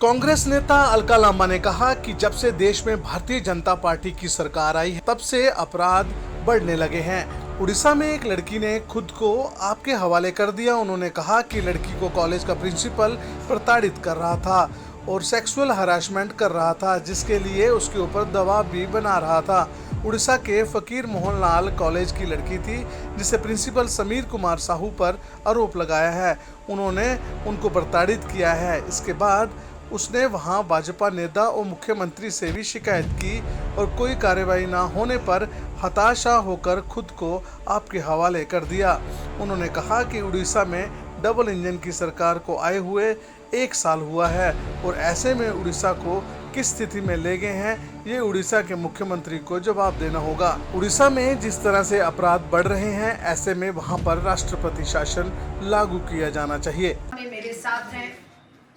कांग्रेस नेता अलका लांबा ने कहा कि जब से देश में भारतीय जनता पार्टी की सरकार आई है तब से अपराध बढ़ने लगे हैं। उड़ीसा में एक लड़की ने खुद को आपके हवाले कर दिया। उन्होंने कहा कि लड़की को कॉलेज का प्रिंसिपल प्रताड़ित कर रहा था और सेक्सुअल हरासमेंट कर रहा था, जिसके लिए उसके ऊपर दबाव भी बना रहा था। उड़ीसा के फकीर मोहन लाल कॉलेज की लड़की थी जिसे प्रिंसिपल समीर कुमार साहू पर आरोप लगाया है। उन्होंने उनको प्रताड़ित किया है। इसके बाद उसने वहां भाजपा नेता और मुख्यमंत्री से भी शिकायत की और कोई कार्रवाई न होने पर हताशा होकर खुद को आपके हवाले कर दिया। उन्होंने कहा कि उड़ीसा में डबल इंजन की सरकार को आए हुए 1 साल हुआ है और ऐसे में उड़ीसा को किस स्थिति में ले गए हैं, ये उड़ीसा के मुख्यमंत्री को जवाब देना होगा। उड़ीसा में जिस तरह से अपराध बढ़ रहे हैं, ऐसे में वहां पर राष्ट्रपति शासन लागू किया जाना चाहिए। मेरे साथ हैं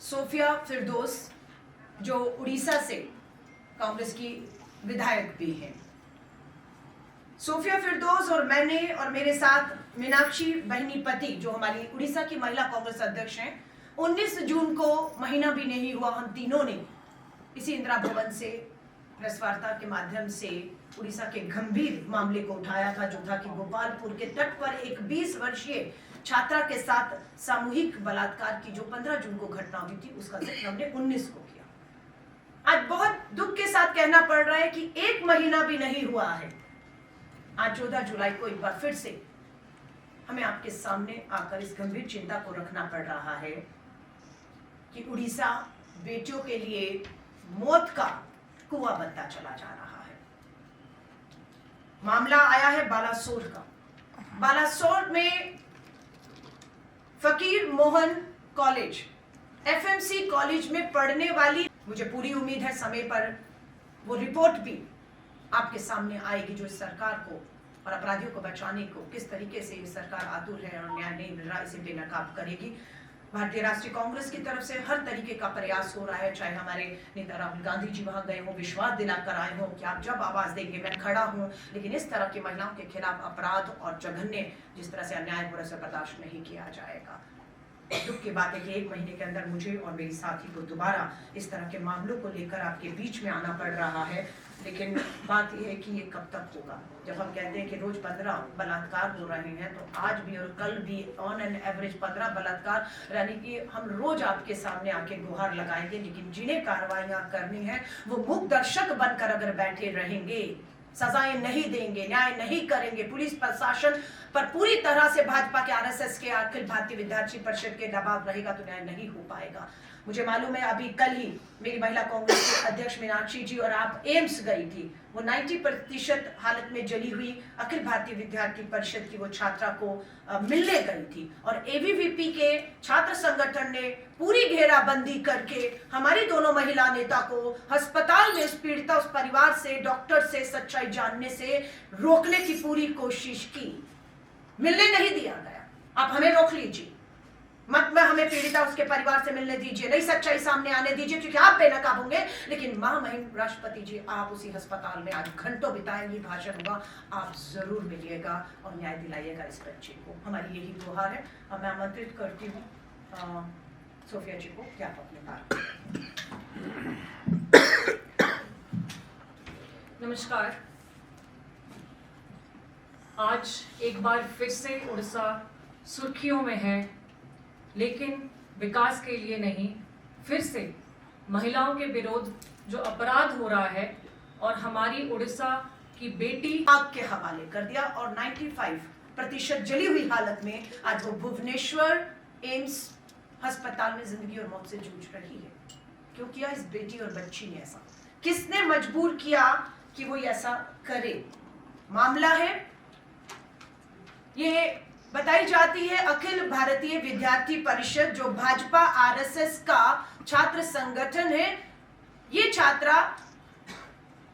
सोफिया फिरदौस, जो उड़ीसा से कांग्रेस की विधायक भी हैं। सोफिया फिरदौस और मैंने और मेरे साथ मीनाक्षी बहनीपति, जो हमारी उड़ीसा की महिला कांग्रेस अध्यक्ष हैं, 19 जून को महीना भी नहीं हुआ, हम तीनों ने इसी इंदिरा भवन से प्रेस वार्ता के माध्यम से उड़ीसा के गंभीर मामले को उठाया था, जो था कि गोपालपुर के तट पर एक 20 वर्षीय छात्रा के साथ सामूहिक बलात्कार की जो 15 जून को घटना हुई थी, उसका जिक्र हमने 19 को किया। आज बहुत दुख के साथ कहना पड़ रहा है कि 1 महीना भी नहीं हुआ है, आज 14 जुलाई को एक बार फिर से हमें आपके सामने आकर इस गंभीर चिंता को रखना पड़ रहा है कि उड़ीसा बेटियों के लिए मौत का कुआं बनता चला जा रहा है। मामला आया है बालासोर का। बालासोर में फकीर मोहन कॉलेज, एफएमसी कॉलेज में पढ़ने वाली, मुझे पूरी उम्मीद है समय पर वो रिपोर्ट भी आपके सामने आएगी, जो इस सरकार को और अपराधियों को बचाने को किस तरीके से ये सरकार आतुर है और न्याय नहीं मिल रहा, इसे बेनकाब करेगी। भारतीय राष्ट्रीय कांग्रेस की तरफ से हर तरीके का प्रयास हो रहा है, चाहे हमारे नेता राहुल गांधी जी वहां गए हों, विश्वास दिलाकर आए हों कि आप जब आवाज देंगे मैं खड़ा हूं, लेकिन इस तरह की महिलाओं के खिलाफ अपराध और जघन्य जिस तरह से अन्याय हो रहा है बर्दाश्त नहीं किया जाएगा। दुख की बात है कि 1 महीने के अंदर मुझे और मेरी साथी को दोबारा इस तरह के मामलों को लेकर आपके बीच में आना पड़ रहा है, लेकिन बात यह है कि ये कब तक होगा। जब हम कहते हैं कि रोज 15 बलात्कार हो रहे हैं, तो आज भी और कल भी ऑन एन एवरेज 15 बलात्कार, यानी कि हम रोज आपके सामने आके गुहार लगाएंगे, लेकिन जिन्हें कार्रवाइयां करनी है वो मूक दर्शक बनकर अगर बैठे रहेंगे, सजाएं नहीं देंगे, न्याय नहीं करेंगे, पुलिस प्रशासन पर पूरी तरह से भाजपा के, आरएसएस के, अखिल भारतीय विद्यार्थी परिषद के दबाव रहेगा, तो न्याय नहीं हो पाएगा। मुझे मालूम है अभी कल ही मेरी महिला कांग्रेस की अध्यक्ष मीनाक्षी जी और आप एम्स गई थी। वो 90% हालत में जली हुई अखिल भारतीय विद्यार्थी परिषद की वो छात्रा को मिलने गई थी और एबीवीपी के छात्र संगठन ने पूरी घेराबंदी करके हमारी दोनों महिला नेता को अस्पताल में उस पीड़िता, उस परिवार से, डॉक्टर से सच्चाई जानने से रोकने की पूरी कोशिश की। मिलने नहीं दिया गया। आप हमें रोक लीजिए, मत में हमें पीड़िता उसके परिवार से मिलने दीजिए, नहीं सच्चाई सामने आने दीजिए, क्योंकि आप बेनकाब होंगे, लेकिन महामहिम राष्ट्रपति जी आप उसी अस्पताल में आज घंटों बिताएंगे, भाषण होगा, आप जरूर मिलिएगा और न्याय दिलाइएगा इस बच्चे को। हमारी यही गुहार है। अब मैं आमंत्रित करती हूँ सोफिया जी को कि आप अपने बात। नमस्कार। आज एक बार फिर से उड़ीसा सुर्खियों में है, लेकिन विकास के लिए नहीं, फिर से महिलाओं के विरोध जो अपराध हो रहा है और हमारी उड़ीसा की बेटी आग के हवाले कर दिया और 95% जली हुई हालत में आज वो भुवनेश्वर एम्स अस्पताल में जिंदगी और मौत से जूझ रही है। क्यों किया इस बेटी और बच्ची ने ऐसा? किसने मजबूर किया कि वो ऐसा करे? मामला है, ये बताई जाती है अखिल भारतीय विद्यार्थी परिषद, जो भाजपा आरएसएस का छात्र संगठन है। ये छात्रा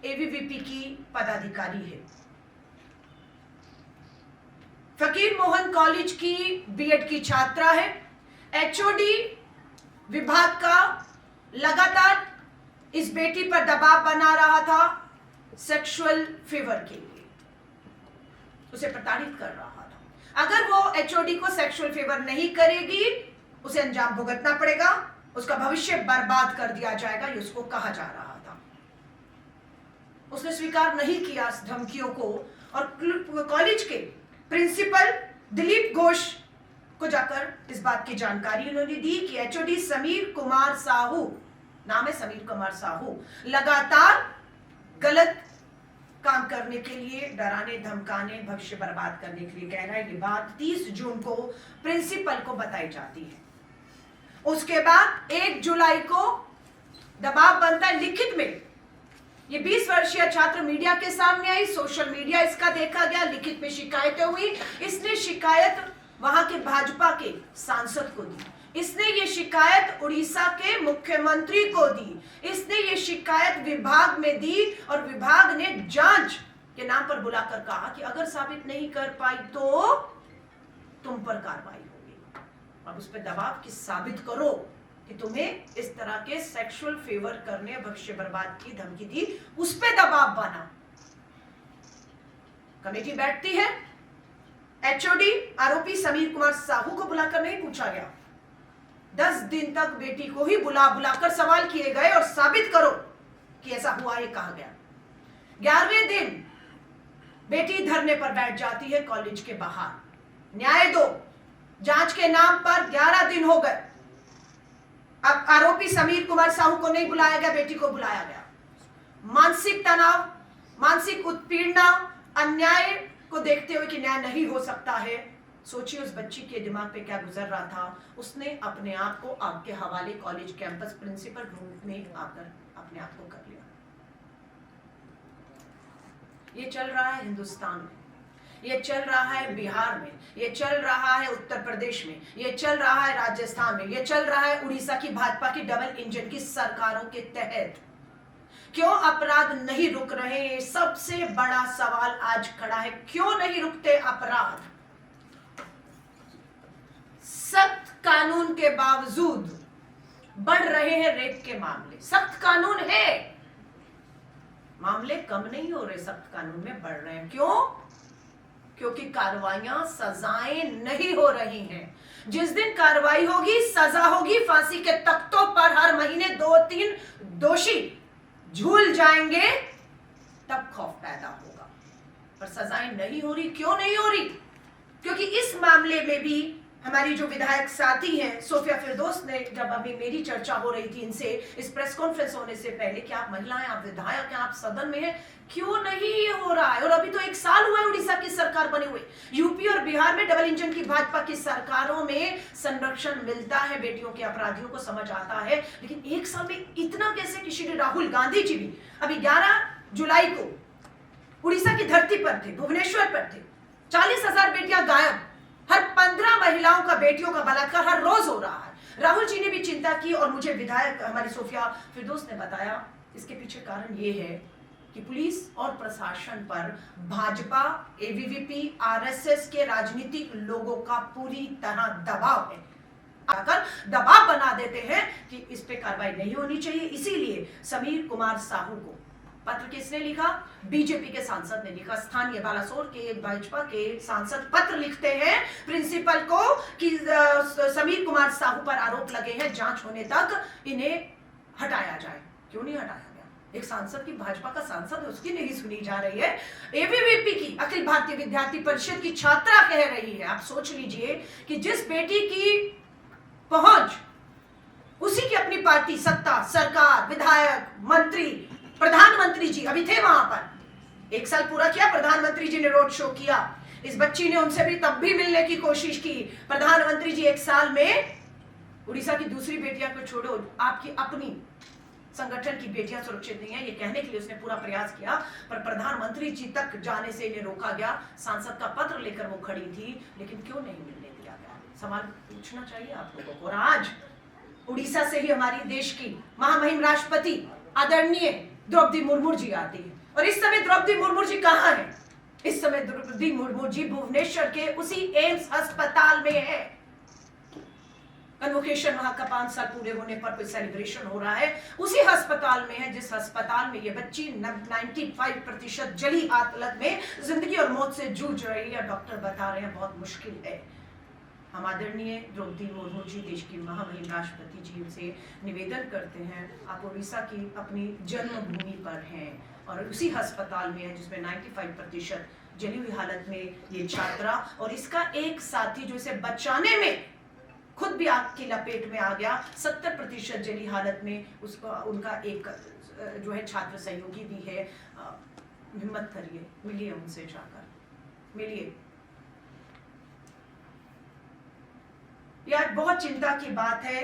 एबीवीपी की पदाधिकारी है। फकीर मोहन कॉलेज की बीएड की छात्रा है। एचओडी विभाग का लगातार इस बेटी पर दबाव बना रहा था सेक्सुअल फेवर के लिए, उसे प्रताड़ित कर रहा था। अगर वो एचओडी को सेक्सुअल फेवर नहीं करेगी, उसे अंजाम भुगतना पड़ेगा, उसका भविष्य बर्बाद कर दिया जाएगा, ये उसको कहा जा रहा था। उसने स्वीकार नहीं किया इस धमकियों को और कॉलेज के प्रिंसिपल दिलीप घोष को जाकर इस बात की जानकारी उन्होंने दी कि एचओडी समीर कुमार साहू, नाम है समीर कुमार साहू, लगातार गलत काम करने के लिए, डराने धमकाने, भविष्य बर्बाद करने के लिए कह रहा है। ये बात 30 जून को प्रिंसिपल को बताई जाती है। उसके बाद 1 जुलाई को दबाव बनता है लिखित में। ये 20 वर्षीय छात्र मीडिया के सामने आई, सोशल मीडिया इसका देखा गया, लिखित में शिकायतें हुई। इसने शिकायत वहां के भाजपा के सांसद को दी, इसने ये शिकायत उड़ीसा के मुख्यमंत्री को दी, इसने ये शिकायत विभाग में दी और विभाग ने जांच के नाम पर बुलाकर कहा कि अगर साबित नहीं कर पाई तो तुम पर कार्रवाई होगी। अब उस पर दबाव कि साबित करो कि तुम्हें इस तरह के सेक्सुअल फेवर करने, भविष्य बर्बाद की धमकी दी, उस पर दबाव बना। कमेटी बैठती है, एचओडी आरोपी समीर कुमार साहू को बुलाकर नहीं पूछा गया। 10 दिन तक बेटी को ही बुलाकर सवाल किए गए और साबित करो कि ऐसा हुआ, ये कहा गया। 11वें दिन बेटी धरने पर बैठ जाती है कॉलेज के बाहर, न्याय दो। जांच के नाम पर 11 दिन हो गए। अब आरोपी समीर कुमार साहू को नहीं बुलाया गया, बेटी को बुलाया गया। मानसिक तनाव, मानसिक उत्पीड़न, अन्याय को देखते हुए कि न्याय नहीं हो सकता है, सोचिए उस बच्ची के दिमाग पे क्या गुजर रहा था। उसने अपने आप को आग के हवाले कॉलेज कैंपस प्रिंसिपल रूम में आकर अपने आप को कर लिया। ये चल रहा है हिंदुस्तान में, ये चल रहा है बिहार में, ये चल रहा है उत्तर प्रदेश में, ये चल रहा है राजस्थान में, ये चल रहा है उड़ीसा की भाजपा की डबल इंजन की सरकारों के तहत। क्यों अपराध नहीं रुक रहे? सबसे बड़ा सवाल आज खड़ा है, क्यों नहीं रुकते अपराध? सख्त कानून के बावजूद बढ़ रहे हैं रेप के मामले। सख्त कानून है, मामले कम नहीं हो रहे, सख्त कानून में बढ़ रहे हैं। क्यों? क्योंकि कार्रवाइयां, सजाएं नहीं हो रही हैं। जिस दिन कार्रवाई होगी, सजा होगी, फांसी के तख्तों पर हर महीने 2-3 दोषी झूल जाएंगे, तब खौफ पैदा होगा। पर सजाएं नहीं हो रही। क्यों नहीं हो रही? क्योंकि इस मामले में भी हमारी जो विधायक साथी हैं सोफिया फिरदौस ने, जब अभी मेरी चर्चा हो रही थी इनसे इस प्रेस कॉन्फ्रेंस होने से पहले कि आप महिलाएं, आप विधायक हैं, आप सदन में हैं, क्यों नहीं ये हो रहा है? और अभी तो 1 साल हुआ है उड़ीसा की सरकार बने हुए। यूपी और बिहार में डबल इंजन की भाजपा की सरकारों में संरक्षण मिलता है, बेटियों के अपराधियों को समझ आता है, लेकिन 1 साल में इतना कैसे? कि श्री राहुल गांधी जी भी अभी 11 जुलाई को उड़ीसा की धरती पर थे, भुवनेश्वर पर थे। 40,000 बेटियां गायब, हर 15 महिलाओं का, बेटियों का बलात्कार हर रोज हो रहा है। राहुल जी ने भी चिंता की और मुझे विधायक हमारी सोफिया फिरदौस ने बताया इसके पीछे कारण ये है कि पुलिस और प्रशासन पर भाजपा, एबीवीपी, आरएसएस के राजनीतिक लोगों का पूरी तरह दबाव है। आकर दबाव बना देते हैं कि इस पे कार्रवाई नहीं होनी चाहिए। इसीलिए समीर कुमार साहू को पत्र किसने लिखा? बीजेपी के सांसद ने लिखा। स्थानीय बालासोर के एक भाजपा के सांसद पत्र लिखते हैं प्रिंसिपल को कि समीर कुमार साहू पर आरोप लगे हैं, जांच होने तक इन्हें हटाया जाए। क्यों नहीं हटाया गया? एक सांसद की, भाजपा का सांसद है, उसकी नहीं सुनी जा रही है। एबीवीपी की, अखिल भारतीय विद्यार्थी परिषद की छात्रा कह रही है। आप सोच लीजिए कि जिस बेटी की पहुंच, उसी की अपनी पार्टी, सत्ता, सरकार, विधायक, मंत्री, प्रधानमंत्री जी अभी थे वहां पर। 1 साल पूरा किया, प्रधानमंत्री जी ने रोड शो किया। इस बच्ची ने उनसे भी तब भी मिलने की कोशिश की। प्रधानमंत्री जी 1 साल में उड़ीसा की दूसरी बेटियां को छोड़ो, आपकी अपनी संगठन की बेटियां सुरक्षित नहीं है, ये कहने के लिए उसने पूरा प्रयास किया, पर प्रधानमंत्री जी तक जाने से इन्हें रोका गया। सांसद का पत्र लेकर वो खड़ी थी, लेकिन क्यों नहीं मिलने दिया गया? सवाल पूछना चाहिए आप लोगों को। और आज उड़ीसा से ही हमारी देश की महामहिम राष्ट्रपति आदरणीय द्रौपदी मुर्मू जी आती है। और इस समय द्रौपदी मुर्मू जी कहाँ है? इस समय द्रौपदी मुर्मू जी भुवनेश्वर के उसी एम्स अस्पताल में है। कन्वोकेशन वहां का 5 साल पूरे होने पर कोई सेलिब्रेशन हो रहा है, उसी अस्पताल में है जिस अस्पताल में ये बच्ची 95% जली हालत में जिंदगी और मौत से जूझ रही है। डॉक्टर बता रहे हैं बहुत मुश्किल है। हम आदरणीय द्रौपदी मुर्मू जी, देश की महामहिम राष्ट्रपति जी से निवेदन करते हैं, आप उड़ीसा की अपनी जन्मभूमि पर हैं और उसी अस्पताल में है जिसमें 95% जली हुई हालत में ये छात्रा और इसका एक साथी जो इसे बचाने में खुद भी आग की लपेट में आ गया, 70% जली हालत में उसका उनका एक जो है छात्र सहयोगी भी है। हिम्मत करिए, मिलिए उनसे जाकर, मिलिए। यार बहुत चिंता की बात है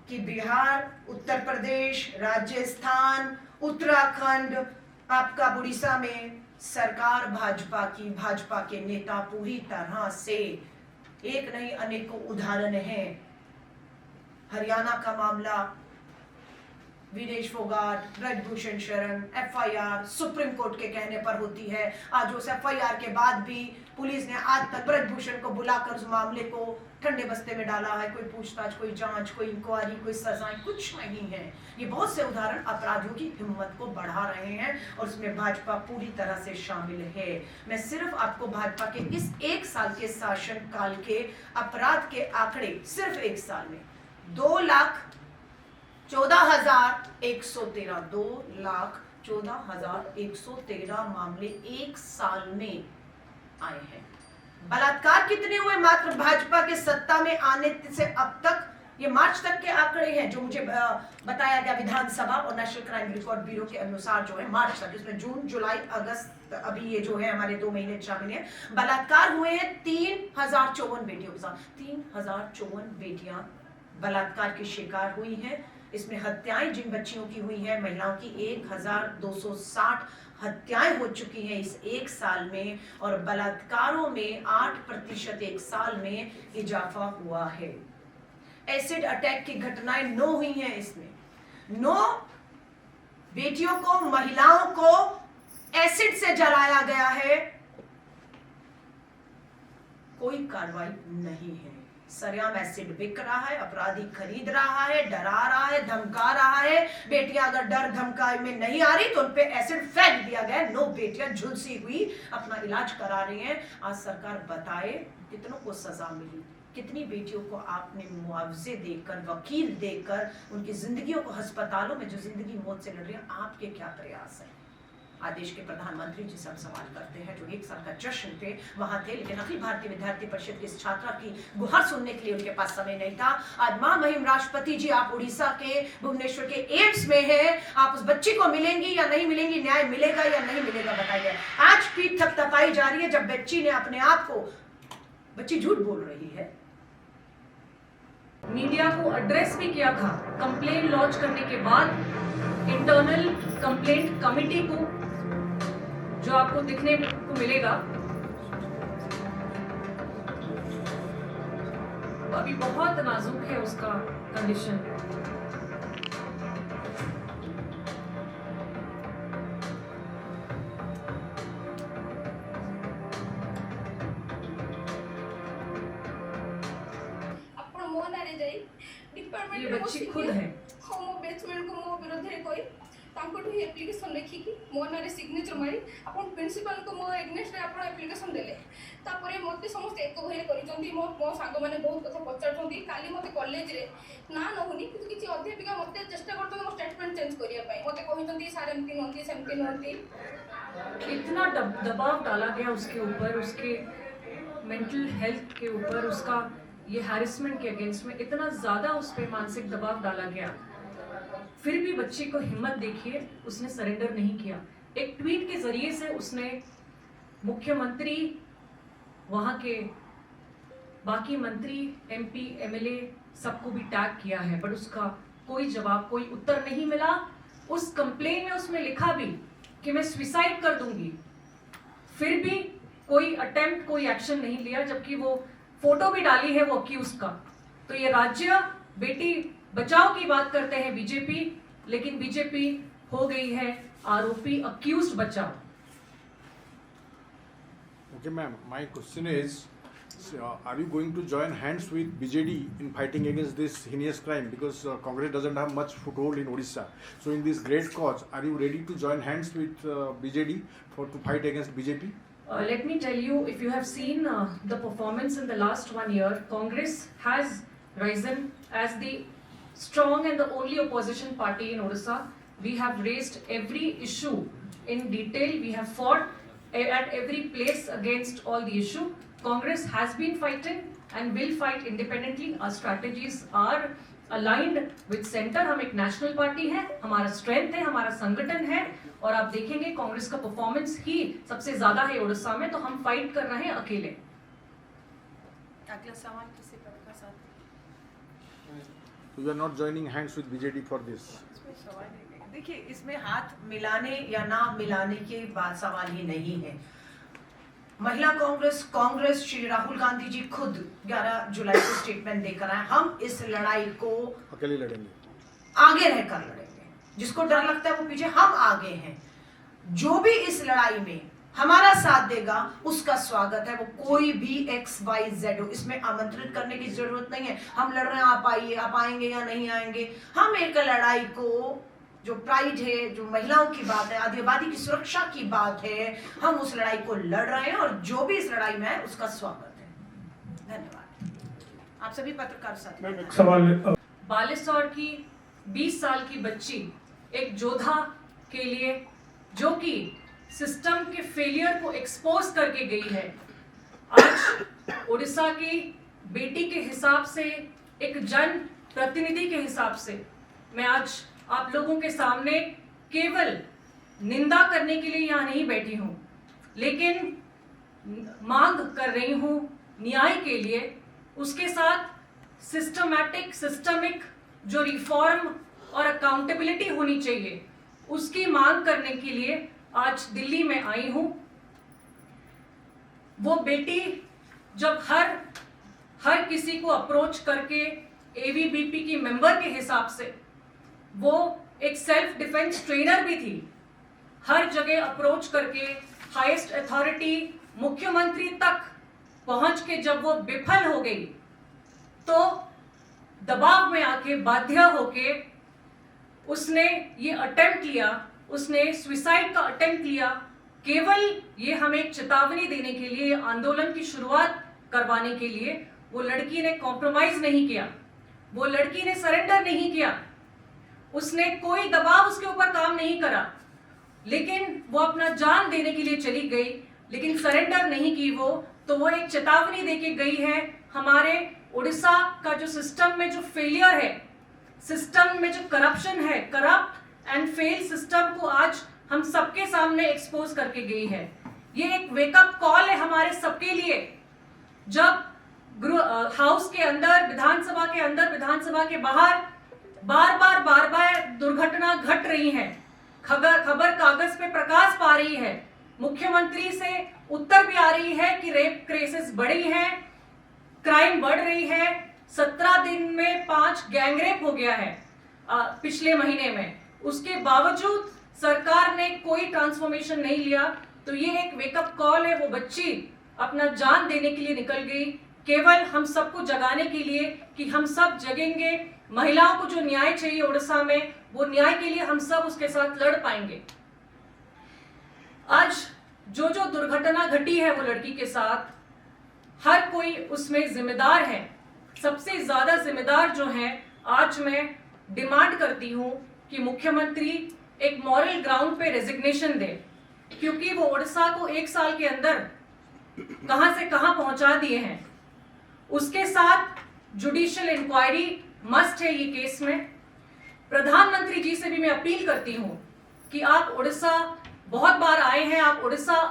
कि बिहार, उत्तर प्रदेश, राजस्थान, उत्तराखंड, आपका उड़ीसा में सरकार भाजपा के नेता पूरी तरह से, एक नहीं अनेकों उदाहरण हैं। हरियाणा का मामला, Vinesh Phogat, Brijbhushan Sharan, FIR supreme court के कहने पर होती है। आज उस एफआईआर के बाद भी पुलिस ने आज तक ब्रजभूषण को बुलाकर उस मामले को ठंडे बस्ते में डाला है। कोई पूछताछ, कोई जांच, कोई इंक्वायरी, कोई सजाएं कुछ नहीं है। ये बहुत से उदाहरण अपराधियों की हिम्मत को बढ़ा रहे हैं और उसमें भाजपा पूरी तरह से शामिल है। मैं सिर्फ आपको भाजपा के इस 1 साल के शासन काल के अपराध के आंकड़े, सिर्फ 1 साल में 2,14,113 मामले 1 साल में आए हैं। बलात्कार कितने हुए मात्र भाजपा के सत्ता में आने से अब तक? ये मार्च तक के आंकड़े हैं जो मुझे बताया गया विधानसभा और नेशनल क्राइम रिकॉर्ड ब्यूरो के अनुसार, जो है मार्च तक, इसमें जून, जुलाई, अगस्त, अभी ये जो है हमारे 2 महीने शामिल हैं। बलात्कार हुए हैं 3054 बेटियों के साथ। 3054 बेटियां बलात्कार की शिकार हुई हैं। इसमें हत्याएं जिन बच्चियों की हुई हैं, महिलाओं की 1260 हत्याएं हो चुकी हैं इस 1 साल में और बलात्कारों में 8% 1 साल में इजाफा हुआ है। एसिड अटैक की घटनाएं 9 हुई हैं इसमें। 9 बेटियों को, महिलाओं को एसिड से जलाया गया है। कोई कार्रवाई नहीं है। सरेआम एसिड बिक रहा है, अपराधी खरीद रहा है, डरा रहा है, धमका रहा है। बेटियां अगर डर धमकाए में नहीं आ रही तो उन पे एसिड फेंक दिया गया। 9 बेटियां झुलसी हुई अपना इलाज करा रही हैं। आज सरकार बताए कितनों को सजा मिली, कितनी बेटियों को आपने मुआवजे देकर, वकील देकर उनकी जिंदगियों को, अस्पतालों में जो जिंदगी मौत से लड़ रही है, आपके क्या प्रयास है? आज देश के प्रधानमंत्री जी से हम सवाल करते हैं जो 1 साल का जश्न पे वहां थे, लेकिन अखिल भारतीय विद्यार्थी परिषद की इस छात्रा की गुहार सुनने के लिए उनके पास समय नहीं था। आज महामहिम राष्ट्रपति जी, आप उड़ीसा के भुवनेश्वर के एम्स में हैं, आप उस बच्ची को मिलेंगी या नहीं मिलेंगी, न्याय मिलेगा या नहीं मिलेगा, बताइए। आज पीठ थपथपाई जा रही है जब बच्ची ने अपने आप को, बच्ची झूठ बोल रही है। मीडिया को एड्रेस भी किया था। कंप्लेन लॉन्च करने के बाद इंटरनल कंप्लेंट कमेटी को, जो आपको दिखने को मिलेगा, अभी बहुत नाजुक है उसका कंडीशन। ये बच्ची खुद है। मो बेचमेंट को मो विरोध रे कोई तांकोठु एप्लिकेशन लिखिकी मो नारे सिग्नेचर मारी अपन प्रिंसिपल को मो एग्नेस्ट रे अपन एप्लिकेशन देले। तापरे मते समस्त एक भय करिसंती। मो सांग माने बहुत कथा पचारसंती। काली मते कॉलेज रे ना नहुनी किछि अध्यापिका मते चेष्टा करतो मो स्टेटमेंट चेंज करिया पई। मते कहिसंती सार एमती नंती सेमती नंती। इतना दबाव डाला गया उसके ऊपर, उसके मेंटल हेल्थ के ऊपर, उसका ये हैरेसमेंट के अगेंस्ट में इतना ज्यादा उस पर मानसिक दबाव डाला गया, फिर भी बच्ची को हिम्मत देखिए, उसने सरेंडर नहीं किया। एक ट्वीट के जरिए से उसने मुख्यमंत्री, वहां के बाकी मंत्री, एमपी, एमएलए सबको भी टैग किया है, बट उसका कोई जवाब, कोई उत्तर नहीं मिला। उस कंप्लेन में उसने लिखा भी कि मैं सुसाइड कर दूंगी, फिर भी कोई अटेम्प्ट, कोई एक्शन नहीं लिया, जबकि वो फोटो भी डाली है वो अक्यूज का। तो ये राज्य बेटी बचाओ की बात करते हैं बीजेपी, लेकिन बीजेपी हो गई है आरोपी, अक्यूज्ड बचाओ। Okay, ma'am. My question is, are you going to join hands with BJD in fighting against this heinous crime? Because Congress doesn't have much foothold in Odisha. So, in this great cause, are you ready to join hands with BJD to fight against BJP? Let me tell you, if you have seen the performance in the last 1 year, Congress has risen as the strong and the only opposition party in Odisha. We have raised every issue in detail. We have fought at every place against all the issue. Congress has been fighting and will fight independently. Our strategies are aligned with center. हम एक national party है, हमारा strength है, हमारा संगठन है, और आप देखेंगे कांग्रेस का परफॉर्मेंस ही सबसे ज्यादा है उड़ीसा में, तो हम फाइट कर रहे हैं अकेले। अगला सवाल किसी पद का साथ? So you are not joining hands with BJD for this. इसमें सवाल है, देखिए इसमें हाथ मिलाने या ना मिलाने के बाद सवाल ही नहीं है। महिला कांग्रेस श्री राहुल गांधी जी खुद 11 जुलाई को स्टेटमेंट देकर आए, हम इस लड़ाई को अकेले लड़ेंगे, आगे रहकर लड़ेंगे। जिसको डर लगता है वो पीछे, हम आगे हैं। जो भी इस लड़ाई में हमारा साथ देगा उसका स्वागत है, वो कोई भी XYZ हो, इसमें आमंत्रित करने की जरूरत नहीं है। हम लड़ रहे हैं, आप आइए, आप आएंगे या नहीं आएंगे। हम एक लड़ाई को, जो प्राइड है, जो महिलाओं की बात है, आदिवासी की सुरक्षा की बात है, हम उस लड़ाई को लड़ रहे हैं और जो भी इस लड़ाई में है उसका स्वागत है। धन्यवाद। आप सभी पत्रकार साथी। सवाल बालेश्वर की 20 साल की बच्ची एक योद्धा के लिए, जो कि सिस्टम के फेलियर को एक्सपोज करके गई है, आज उड़ीसा की बेटी के हिसाब से, एक जन प्रतिनिधि के हिसाब से, मैं आज आप लोगों के सामने केवल निंदा करने के लिए यहाँ नहीं बैठी हूँ, लेकिन मांग कर रही हूँ न्याय के लिए। उसके साथ सिस्टमिक जो रिफॉर्म और अकाउंटेबिलिटी होनी चाहिए, उसकी मांग करने के लिए आज दिल्ली में आई हूं। वो बेटी जब हर किसी को अप्रोच करके, AVBP की मेंबर के हिसाब से, वो एक सेल्फ डिफेंस ट्रेनर भी थी, हर जगह अप्रोच करके हाईएस्ट अथॉरिटी मुख्यमंत्री तक पहुंच के जब वो विफल हो गई, तो दबाव में आके, बाध्य होके उसने ये अटेम्प्ट लिया, उसने सुसाइड का अटेम्प्ट लिया, केवल ये हमें एक चेतावनी देने के लिए, आंदोलन की शुरुआत करवाने के लिए। वो लड़की ने कॉम्प्रोमाइज नहीं किया, वो लड़की ने सरेंडर नहीं किया, उसने कोई दबाव उसके ऊपर काम नहीं करा, लेकिन वो अपना जान देने के लिए चली गई, लेकिन सरेंडर नहीं की वो। तो वो एक चेतावनी देके गई है। हमारे उड़ीसा का जो सिस्टम में जो फेलियर है, सिस्टम में जो करप्शन है, करप्ट एंड फेल सिस्टम को आज हम सबके सामने एक्सपोज करके गई है। ये एक वेकअप कॉल है हमारे सबके लिए। जब हाउस के अंदर, विधानसभा के अंदर, विधानसभा के बाहर बार बार दुर्घटना घट रही है, खबर कागज पे प्रकाश पा रही है, मुख्यमंत्री से उत्तर भी आ रही है कि रेप केसेस बढ़ी हैं, क्राइम बढ़ रही है। 17 दिन में 5 गैंगरेप हो गया है पिछले महीने में, उसके बावजूद सरकार ने कोई ट्रांसफॉर्मेशन नहीं लिया। तो ये एक वेकअप कॉल है। वो बच्ची अपना जान देने के लिए निकल गई, केवल हम सबको जगाने के लिए कि हम सब जगेंगे। महिलाओं को जो न्याय चाहिए उड़ीसा में, वो न्याय के लिए हम सब उसके साथ लड़ पाएंगे। आज जो दुर्घटना घटी है वो लड़की के साथ, हर कोई उसमें जिम्मेदार है। सबसे ज्यादा जिम्मेदार जो है, आज मैं डिमांड करती हूं कि मुख्यमंत्री एक मॉरल ग्राउंड पे रेजिग्नेशन दे, क्योंकि वो उड़ीसा को 1 साल के अंदर कहां से कहां पहुंचा दिए हैं। उसके साथ जुडिशियल इंक्वायरी मस्ट है ये केस में। प्रधानमंत्री जी से भी मैं अपील करती हूं कि आप उड़ीसा बहुत बार आए हैं, आप उड़ीसा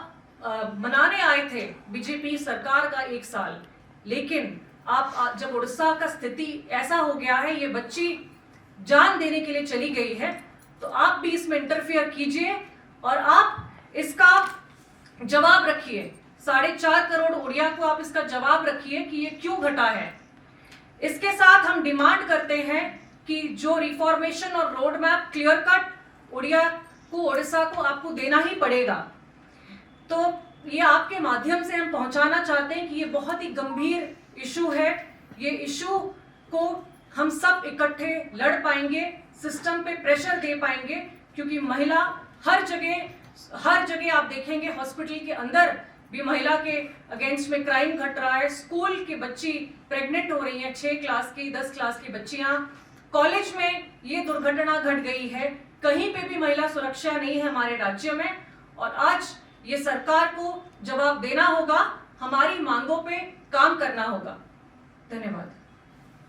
मनाने आए थे बीजेपी सरकार का 1 साल, लेकिन आप जब उड़ीसा का स्थिति ऐसा हो गया है, ये बच्ची जान देने के लिए चली गई है, तो आप भी इसमें इंटरफियर कीजिए और आप इसका जवाब रखिए। 4.5 करोड़ उड़िया को आप इसका जवाब रखिए कि ये क्यों घटा है। इसके साथ हम डिमांड करते हैं कि जो रिफॉर्मेशन और road map clear cut Odia को, उड़ीसा को आपको देना ही पड़ेगा। तो ये आपके माध्यम से हम पहुंचाना चाहते हैं कि ये बहुत ही गंभीर इशू है। ये इशू को हम सब इकट्ठे लड़ पाएंगे, सिस्टम पे प्रेशर दे पाएंगे, क्योंकि महिला हर जगह आप देखेंगे हॉस्पिटल के अंदर भी महिला के अगेंस्ट में क्राइम घट रहा है। स्कूल की बच्ची प्रेग्नेंट हो रही है, 6 क्लास की, 10 क्लास की बच्चियां। कॉलेज में ये दुर्घटना घट गई है। कहीं पे भी महिला सुरक्षा नहीं है हमारे राज्य में, और आज ये सरकार को जवाब देना होगा, हमारी मांगों पे काम करना होगा। धन्यवाद।